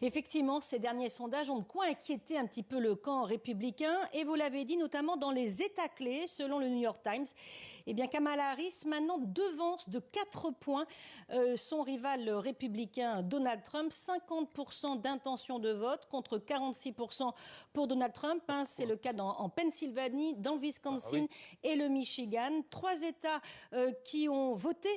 Effectivement, ces derniers sondages ont de quoi inquiéter un petit peu le camp républicain. Et vous l'avez dit, notamment dans les États clés, selon le New York Times. Eh bien, Kamala Harris, maintenant, devance de 4 points son rival républicain Donald Trump. 50% d'intention de vote contre 46% pour Donald Trump. C'est le cas en Pennsylvanie, dans le Wisconsin et le Michigan. 3 États qui ont voté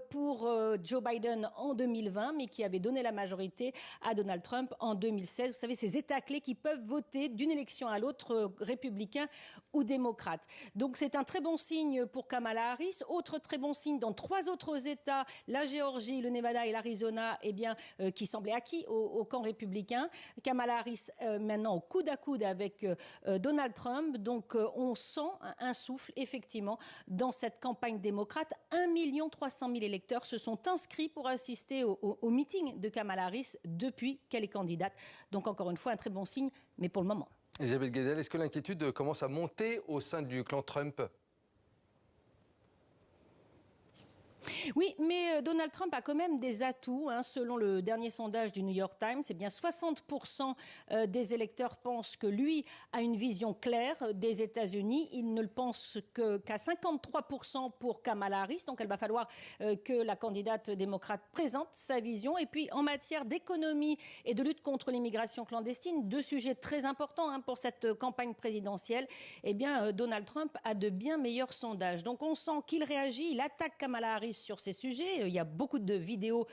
pour Joe Biden en 2020, mais qui avaient donné la majorité à Donald Trump en 2016. Vous savez, ces États clés qui peuvent voter d'une élection à l'autre, républicain ou démocrate. Donc c'est un très bon signe pour Kamala Harris. Autre très bon signe dans 3 autres États, la Géorgie, le Nevada et l'Arizona, eh bien, qui semblaient acquis au camp républicain. Kamala Harris maintenant au coude à coude avec Donald Trump. Donc on sent un souffle effectivement dans cette campagne démocrate. 1 300 000 électeurs se sont inscrits pour assister au meeting de Kamala Harris depuis qu'elle est candidate. Donc encore une fois, un très bon signe, mais pour le moment. Elisabeth Guedel, est-ce que l'inquiétude commence à monter au sein du clan Trump ? Oui, mais Donald Trump a quand même des atouts. Selon le dernier sondage du New York Times, eh bien 60% des électeurs pensent que lui a une vision claire des États-Unis. Ils ne le pensent qu'à 53% pour Kamala Harris. Donc, il va falloir que la candidate démocrate présente sa vision. Et puis, en matière d'économie et de lutte contre l'immigration clandestine, 2 sujets très importants pour cette campagne présidentielle. Eh bien, Donald Trump a de bien meilleurs sondages. Donc, on sent qu'il réagit. Il attaque Kamala Harris sur ces sujets. Il y a beaucoup de vidéos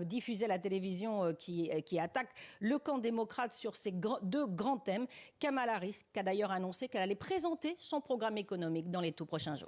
diffusées à la télévision qui attaquent le camp démocrate sur ces 2 grands thèmes. Kamala Harris, qui a d'ailleurs annoncé qu'elle allait présenter son programme économique dans les tout prochains jours.